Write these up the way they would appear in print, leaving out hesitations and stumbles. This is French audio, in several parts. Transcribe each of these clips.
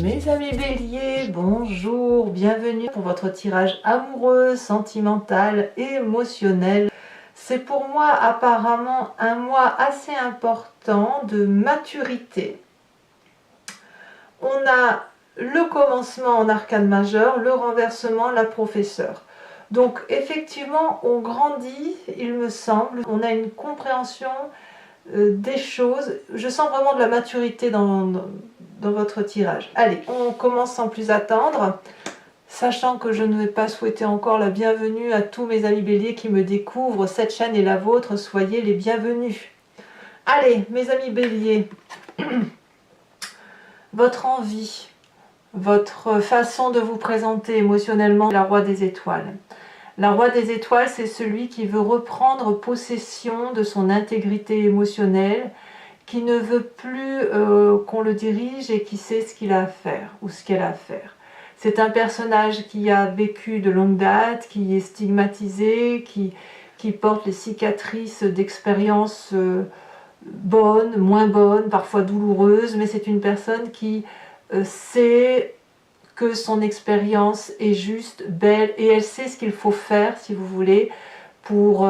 Mes amis béliers, bonjour, bienvenue pour votre tirage amoureux, sentimental et émotionnel. C'est pour moi apparemment un mois assez important de maturité. On a le commencement en arcane majeur, le renversement, la professeure. Donc effectivement, on grandit, il me semble, on a une compréhension des choses. Je sens vraiment de la maturité dans votre tirage. Allez, on commence sans plus attendre, sachant que je ne vais pas souhaiter encore la bienvenue à tous mes amis béliers qui me découvrent. Cette chaîne est la vôtre, soyez les bienvenus. Allez, mes amis béliers, votre envie, votre façon de vous présenter émotionnellement, la Roi des étoiles. La Roi des étoiles, c'est celui qui veut reprendre possession de son intégrité émotionnelle, qui ne veut plus qu'on le dirige et qui sait ce qu'il a à faire ou ce qu'elle a à faire. C'est un personnage qui a vécu de longue date, qui est stigmatisé, qui porte les cicatrices d'expériences bonnes, moins bonnes, parfois douloureuses, mais c'est une personne qui sait que son expérience est juste, belle, et elle sait ce qu'il faut faire, si vous voulez, pour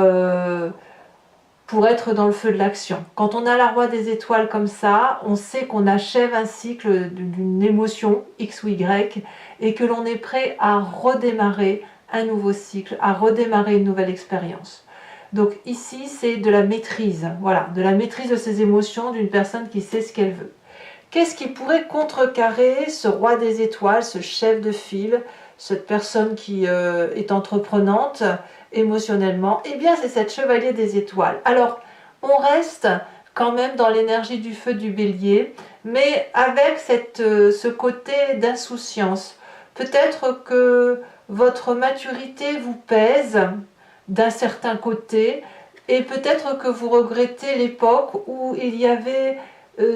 être dans le feu de l'action. Quand on a la Roi des étoiles comme ça, on sait qu'on achève un cycle d'une émotion, X ou Y, et que l'on est prêt à redémarrer un nouveau cycle, à redémarrer une nouvelle expérience. Donc ici, c'est de la maîtrise, voilà, de la maîtrise de ses émotions d'une personne qui sait ce qu'elle veut. Qu'est-ce qui pourrait contrecarrer ce Roi des étoiles, ce chef de file, cette personne qui est entreprenante émotionnellement? Eh bien, c'est cette chevalier des étoiles. Alors, on reste quand même dans l'énergie du feu du bélier, mais avec ce côté d'insouciance. Peut-être que votre maturité vous pèse d'un certain côté, et peut-être que vous regrettez l'époque où il y avait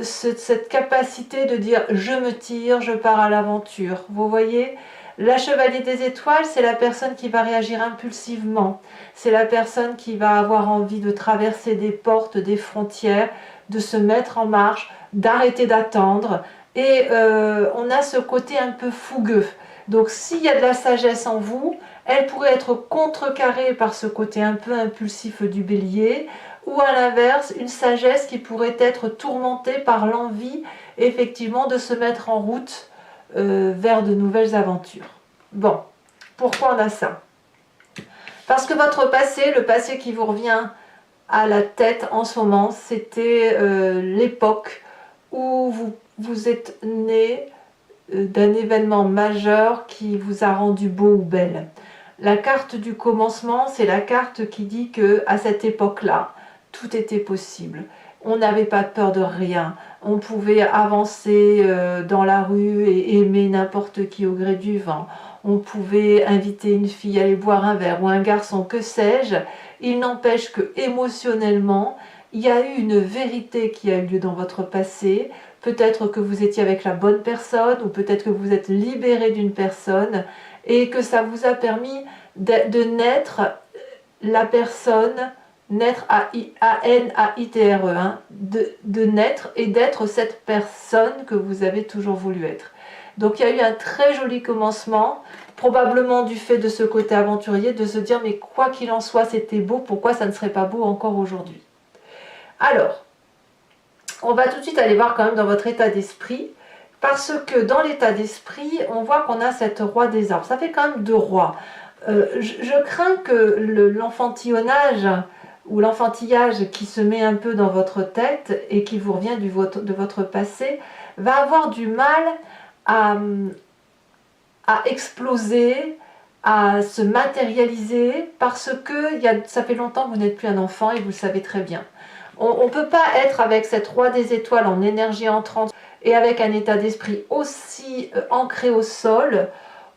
cette capacité de dire je me tire, je pars à l'aventure. Vous voyez, la chevalier des étoiles, c'est la personne qui va réagir impulsivement, c'est la personne qui va avoir envie de traverser des portes, des frontières, de se mettre en marche, d'arrêter d'attendre, et on a ce côté un peu fougueux. Donc s'il y a de la sagesse en vous, elle pourrait être contrecarrée par ce côté un peu impulsif du bélier, ou à l'inverse, une sagesse qui pourrait être tourmentée par l'envie, effectivement, de se mettre en route vers de nouvelles aventures. Bon, pourquoi on a ça? Parce que votre passé, le passé qui vous revient à la tête en ce moment, c'était l'époque où vous êtes né d'un événement majeur qui vous a rendu beau ou belle. La carte du commencement, c'est la carte qui dit que à cette époque-là, tout était possible. On n'avait pas peur de rien. On pouvait avancer dans la rue et aimer n'importe qui au gré du vent. On pouvait inviter une fille à aller boire un verre ou un garçon, que sais-je. Il n'empêche que émotionnellement, il y a eu une vérité qui a eu lieu dans votre passé. Peut-être que vous étiez avec la bonne personne, ou peut-être que vous êtes libéré d'une personne, et que ça vous a permis de naître la personne, naître A-N-A-I-T-R-E, hein, de naître et d'être cette personne que vous avez toujours voulu être. Donc il y a eu un très joli commencement, probablement du fait de ce côté aventurier, de se dire mais quoi qu'il en soit c'était beau, pourquoi ça ne serait pas beau encore aujourd'hui? Alors, on va tout de suite aller voir quand même dans votre état d'esprit, parce que dans l'état d'esprit, on voit qu'on a cette roi des arbres. Ça fait quand même deux rois. Je crains que l'enfantillonnage ou l'enfantillage qui se met un peu dans votre tête et qui vous revient de votre passé va avoir du mal à exploser, à se matérialiser, parce que ça fait longtemps que vous n'êtes plus un enfant et vous le savez très bien. On ne peut pas être avec cette roi des étoiles en énergie entrante et avec un état d'esprit aussi ancré au sol,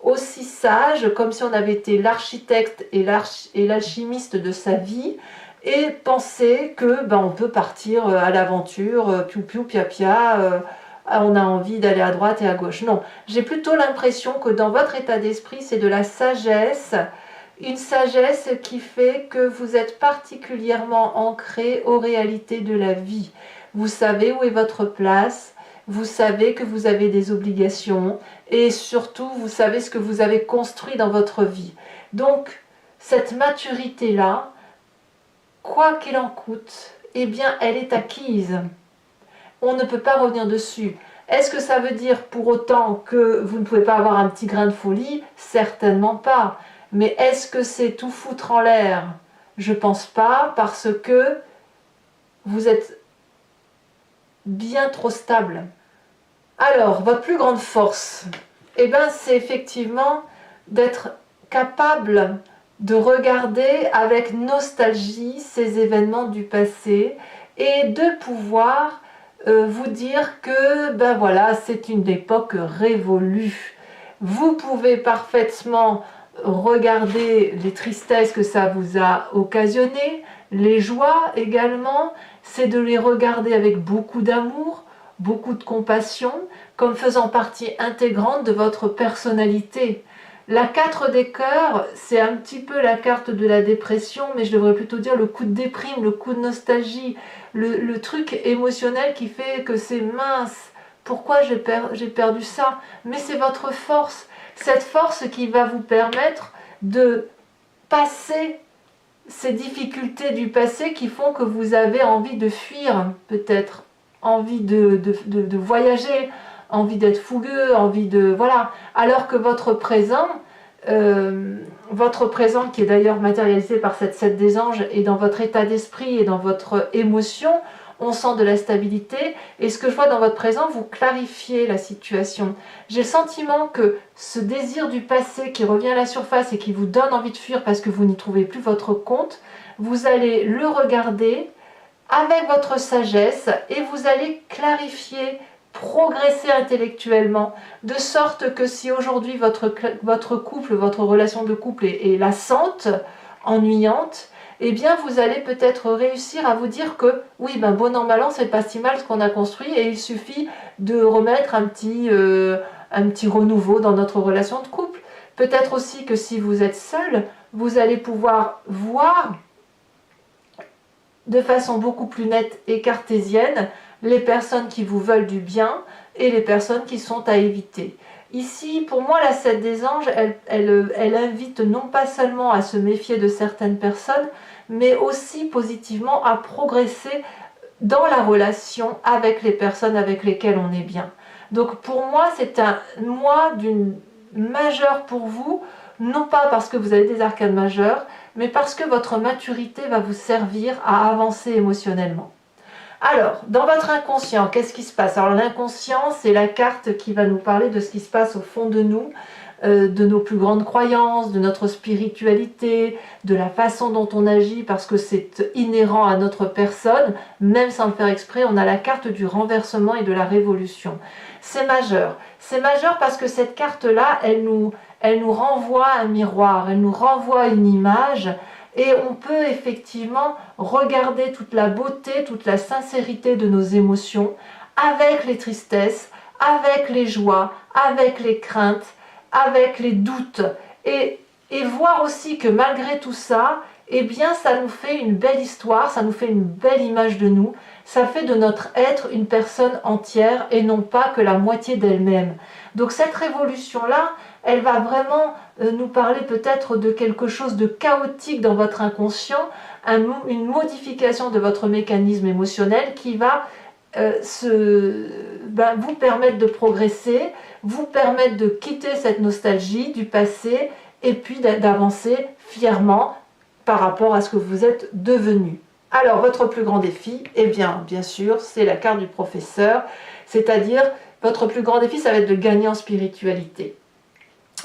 aussi sage, comme si on avait été l'architecte et l'alchimiste de sa vie, et penser que on peut partir à l'aventure, piou piou pia pia, on a envie d'aller à droite et à gauche. Non, j'ai plutôt l'impression que dans votre état d'esprit, c'est de la sagesse, une sagesse qui fait que vous êtes particulièrement ancré aux réalités de la vie. Vous savez où est votre place, vous savez que vous avez des obligations et surtout vous savez ce que vous avez construit dans votre vie. Donc cette maturité-là, quoi qu'il en coûte, eh bien elle est acquise. On ne peut pas revenir dessus. Est-ce que ça veut dire pour autant que vous ne pouvez pas avoir un petit grain de folie? Certainement pas. Mais est-ce que c'est tout foutre en l'air? Je pense pas, parce que vous êtes bien trop stable. Alors, votre plus grande force, eh ben, c'est effectivement d'être capable de regarder avec nostalgie ces événements du passé et de pouvoir vous dire que ben voilà, c'est une époque révolue. Vous pouvez parfaitement regarder les tristesses que ça vous a occasionné, les joies également, c'est de les regarder avec beaucoup d'amour, beaucoup de compassion, comme faisant partie intégrante de votre personnalité. La 4 des cœurs, c'est un petit peu la carte de la dépression, mais je devrais plutôt dire le coup de déprime, le coup de nostalgie, le truc émotionnel qui fait que c'est mince. Pourquoi j'ai perdu ça? Mais c'est votre force, cette force qui va vous permettre de passer ces difficultés du passé qui font que vous avez envie de fuir, peut-être, envie de voyager, envie d'être fougueux, envie de... Voilà. Alors que votre présent qui est d'ailleurs matérialisé par cette 7 des anges, et dans votre état d'esprit et dans votre émotion, on sent de la stabilité, et ce que je vois dans votre présent, vous clarifiez la situation. J'ai le sentiment que ce désir du passé qui revient à la surface et qui vous donne envie de fuir parce que vous n'y trouvez plus votre compte, vous allez le regarder avec votre sagesse et vous allez clarifier, progresser intellectuellement, de sorte que si aujourd'hui votre couple, votre relation de couple est lassante, ennuyante, eh bien vous allez peut-être réussir à vous dire que oui, ben bon an mal an, c'est pas si mal ce qu'on a construit et il suffit de remettre un petit renouveau dans notre relation de couple. Peut-être aussi que si vous êtes seul, vous allez pouvoir voir de façon beaucoup plus nette et cartésienne les personnes qui vous veulent du bien et les personnes qui sont à éviter. Ici, pour moi, la 7 des anges, elle invite non pas seulement à se méfier de certaines personnes, mais aussi positivement à progresser dans la relation avec les personnes avec lesquelles on est bien. Donc pour moi, c'est un mois d'une majeure pour vous, non pas parce que vous avez des arcanes majeures, mais parce que votre maturité va vous servir à avancer émotionnellement. Alors, dans votre inconscient, qu'est-ce qui se passe? Alors l'inconscient, c'est la carte qui va nous parler de ce qui se passe au fond de nous, de nos plus grandes croyances, de notre spiritualité, de la façon dont on agit, parce que c'est inhérent à notre personne, même sans le faire exprès. On a la carte du renversement et de la révolution. C'est majeur parce que cette carte-là, elle nous renvoie un miroir, elle nous renvoie une image, et on peut effectivement regarder toute la beauté, toute la sincérité de nos émotions, avec les tristesses, avec les joies, avec les craintes, avec les doutes, et voir aussi que malgré tout ça, eh bien ça nous fait une belle histoire, ça nous fait une belle image de nous, ça fait de notre être une personne entière et non pas que la moitié d'elle-même. Donc cette révolution-là, elle va vraiment nous parler peut-être de quelque chose de chaotique dans votre inconscient, une modification de votre mécanisme émotionnel qui va vous permettre de progresser, vous permettre de quitter cette nostalgie du passé et puis d'avancer fièrement par rapport à ce que vous êtes devenu. Alors, votre plus grand défi, eh bien sûr, c'est la carte du professeur, c'est-à-dire, votre plus grand défi, ça va être de gagner en spiritualité.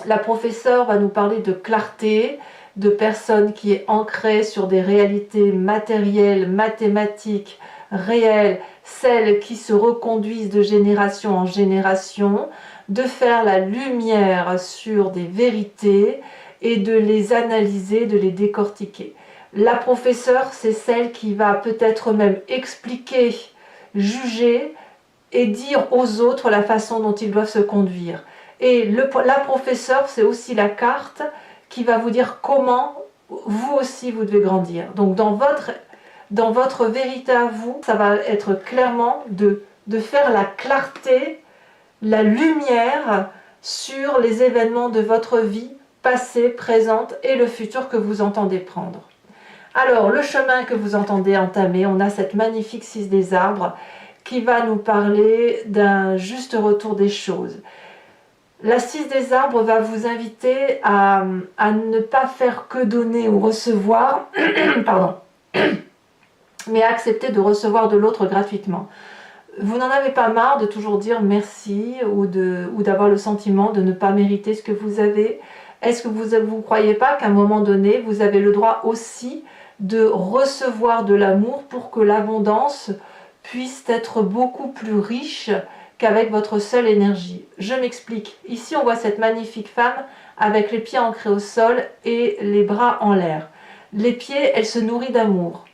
La professeure va nous parler de clarté, de personnes qui est ancrée sur des réalités matérielles, mathématiques, réelles, celles qui se reconduisent de génération en génération, de faire la lumière sur des vérités et de les analyser, de les décortiquer. La professeure, c'est celle qui va peut-être même expliquer, juger et dire aux autres la façon dont ils doivent se conduire. Et la professeure, c'est aussi la carte qui va vous dire comment vous aussi vous devez grandir. Donc dans votre vérité à vous, ça va être clairement de de faire la clarté, la lumière sur les événements de votre vie, passée, présente et le futur que vous entendez prendre. Alors, le chemin que vous entendez entamer, on a cette magnifique 6 des arbres qui va nous parler d'un juste retour des choses. La 6 des arbres va vous inviter à ne pas faire que donner ou recevoir, pardon, mais à accepter de recevoir de l'autre gratuitement. Vous n'en avez pas marre de toujours dire merci ou d'avoir le sentiment de ne pas mériter ce que vous avez. Est-ce que vous ne croyez pas qu'à un moment donné, vous avez le droit aussi de recevoir de l'amour pour que l'abondance puisse être beaucoup plus riche qu'avec votre seule énergie? Je m'explique. Ici, on voit cette magnifique femme avec les pieds ancrés au sol et les bras en l'air. Les pieds, elle se nourrit d'amour.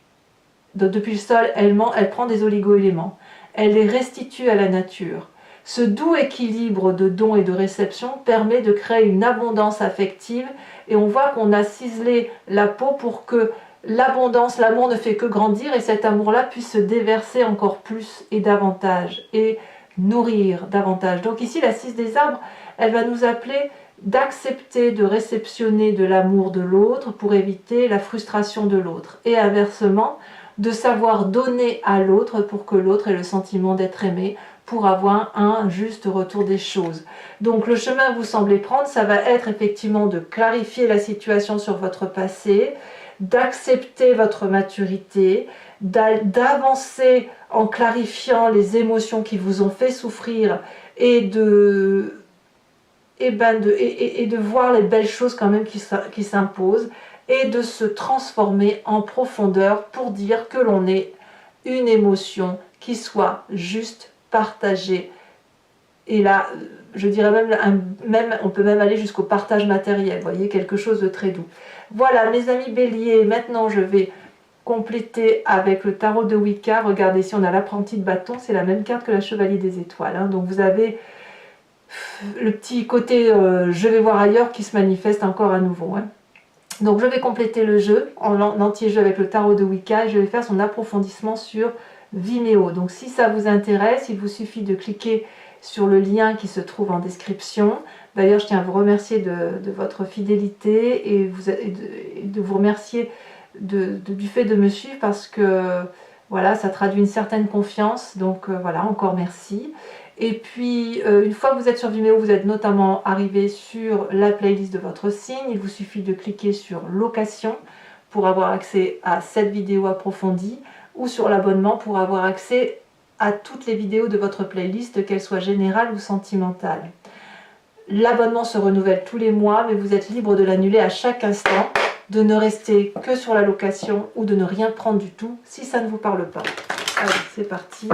Depuis le sol, elle prend des oligo-éléments. Elle les restitue à la nature. Ce doux équilibre de dons et de réception permet de créer une abondance affective et on voit qu'on a ciselé la peau pour que l'abondance, l'amour ne fait que grandir et cet amour-là puisse se déverser encore plus et davantage et nourrir davantage. Donc ici, la 6 des arbres, elle va nous appeler d'accepter de réceptionner de l'amour de l'autre pour éviter la frustration de l'autre et inversement, de savoir donner à l'autre pour que l'autre ait le sentiment d'être aimé, pour avoir un juste retour des choses. Donc le chemin que vous semblez prendre, ça va être effectivement de clarifier la situation sur votre passé, d'accepter votre maturité, d'avancer en clarifiant les émotions qui vous ont fait souffrir et de voir les belles choses quand même qui s'imposent et de se transformer en profondeur pour dire que l'on est une émotion qui soit juste partagée. Et là, je dirais on peut même aller jusqu'au partage matériel, vous voyez, quelque chose de très doux. Voilà, mes amis béliers, maintenant je vais compléter avec le tarot de Wicca. Regardez, si on a l'apprenti de bâton, c'est la même carte que la chevalier des étoiles. Hein. Donc vous avez le petit côté je vais voir ailleurs qui se manifeste encore à nouveau. Hein. Donc je vais compléter le jeu en entier-jeu avec le tarot de Wicca et je vais faire son approfondissement sur Vimeo. Donc si ça vous intéresse, il vous suffit de cliquer sur le lien qui se trouve en description. D'ailleurs, je tiens à vous remercier de votre fidélité et de vous remercier du fait de me suivre parce que voilà, ça traduit une certaine confiance. Donc voilà, encore merci. Et puis, une fois que vous êtes sur Vimeo, vous êtes notamment arrivé sur la playlist de votre signe. Il vous suffit de cliquer sur location pour avoir accès à cette vidéo approfondie ou sur l'abonnement pour avoir accès à toutes les vidéos de votre playlist, qu'elles soient générales ou sentimentales. L'abonnement se renouvelle tous les mois, mais vous êtes libre de l'annuler à chaque instant, de ne rester que sur la location ou de ne rien prendre du tout si ça ne vous parle pas. Allez, c'est parti.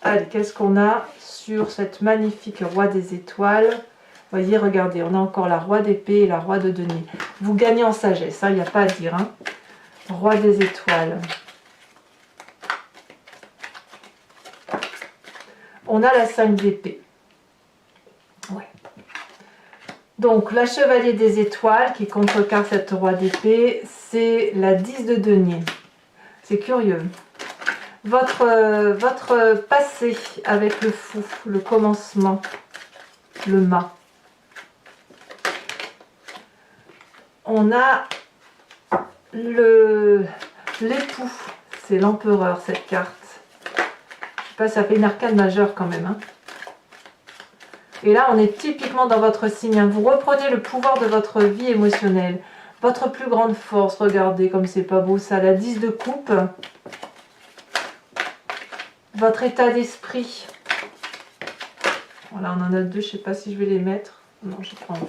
Allez, qu'est-ce qu'on a sur cette magnifique roi des étoiles? Vous voyez, regardez, on a encore la roi d'épée et la roi de denier. Vous gagnez en sagesse, il n'y a pas à dire. Hein. Roi des étoiles. On a la 5 d'épée. Ouais. Donc, la chevalier des étoiles qui contrecarre cette roi d'épée, c'est la 10 de denier. C'est curieux. Votre passé avec le fou, le commencement, le mât. On a l'époux, c'est l'empereur cette carte. Je sais pas, ça fait une arcane majeure quand même. Hein. Et là, on est typiquement dans votre signe. Hein. Vous reprenez le pouvoir de votre vie émotionnelle. Votre plus grande force, regardez comme c'est pas beau ça, la 10 de coupe. Votre état d'esprit. Voilà, on en a deux, je ne sais pas si je vais les mettre. Non, j'ai pas envie.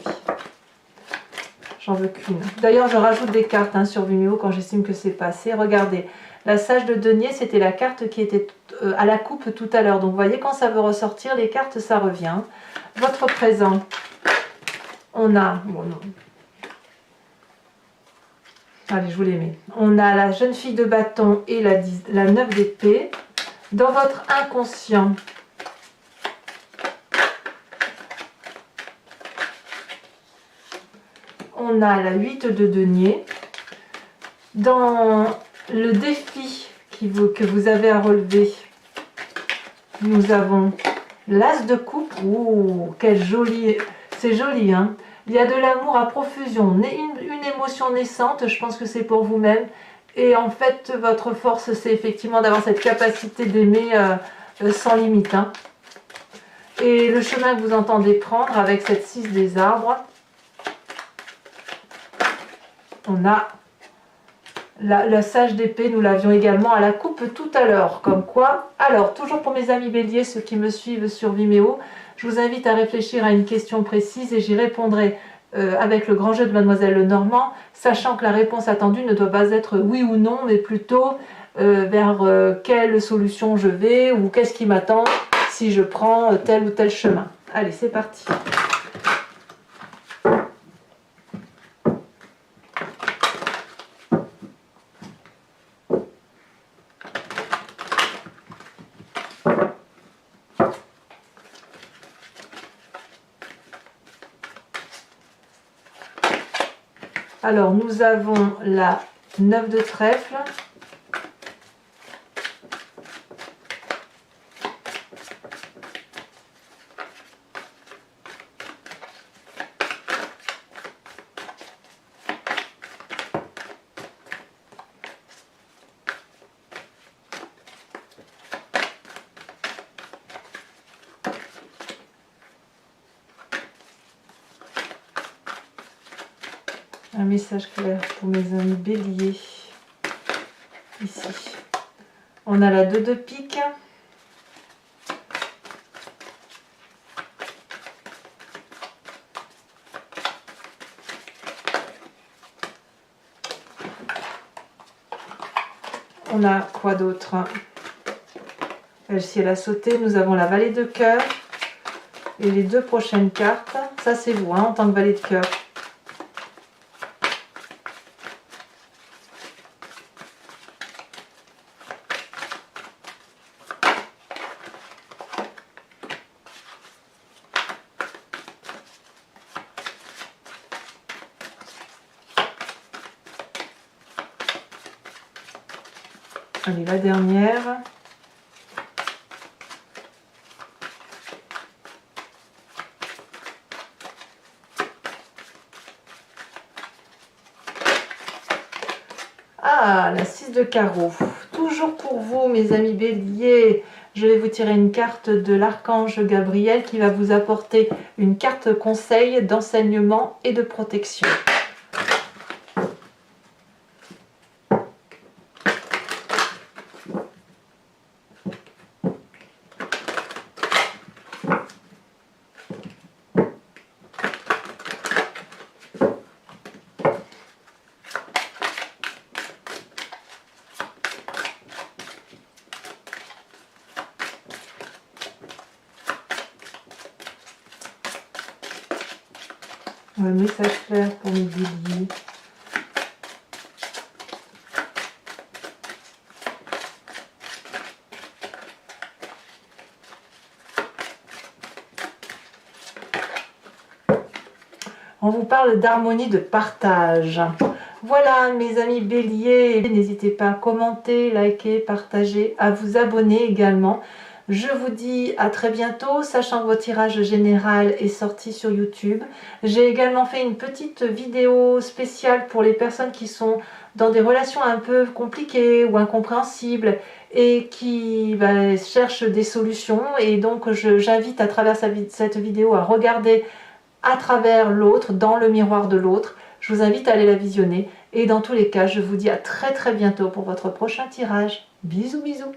J'en veux qu'une. D'ailleurs, je rajoute des cartes hein, sur Vimeo quand j'estime que c'est pas assez. Regardez, la sage de denier, c'était la carte qui était à la coupe tout à l'heure. Donc, vous voyez, quand ça veut ressortir, les cartes, ça revient. Votre présent, on a... Bon, non. Allez, je vous les mets. On a la jeune fille de bâton et la 9 d'épée. Dans votre inconscient, on a la 8 de denier. Dans le défi que vous avez à relever, nous avons l'as de coupe. Ouh, quel joli, c'est joli, hein. Il y a de l'amour à profusion, une émotion naissante, je pense que c'est pour vous-même. Et en fait, votre force, c'est effectivement d'avoir cette capacité d'aimer sans limite, hein. Et le chemin que vous entendez prendre avec cette 6 des arbres, on a la sage d'épée, nous l'avions également à la coupe tout à l'heure. Comme quoi, alors, toujours pour mes amis béliers, ceux qui me suivent sur Vimeo, je vous invite à réfléchir à une question précise et j'y répondrai avec le grand jeu de Mademoiselle Lenormand, sachant que la réponse attendue ne doit pas être oui ou non, mais plutôt vers quelle solution je vais ou qu'est-ce qui m'attend si je prends tel ou tel chemin. Allez, c'est parti. Alors, nous avons la 9 de trèfle. Un message clair pour mes amis béliers. Ici. On a la 2 de pique. On a quoi d'autre? Le ciel a sauté. Nous avons la vallée de cœur. Et les 2 prochaines cartes, ça c'est vous, hein, en tant que valet de cœur. Allez, la dernière. Ah, la 6 de carreau. Toujours pour vous, mes amis béliers, je vais vous tirer une carte de l'archange Gabriel qui va vous apporter une carte conseil d'enseignement et de protection. Un message clair pour mes béliers. On vous parle d'harmonie, de partage. Voilà mes amis béliers, n'hésitez pas à commenter, liker, partager, à vous abonner également. Je vous dis à très bientôt, sachant que votre tirage général est sorti sur YouTube. J'ai également fait une petite vidéo spéciale pour les personnes qui sont dans des relations un peu compliquées ou incompréhensibles et qui cherchent des solutions. Et donc j'invite à travers cette vidéo à regarder à travers l'autre, dans le miroir de l'autre. Je vous invite à aller la visionner. Et dans tous les cas, je vous dis à très bientôt pour votre prochain tirage. Bisous bisous.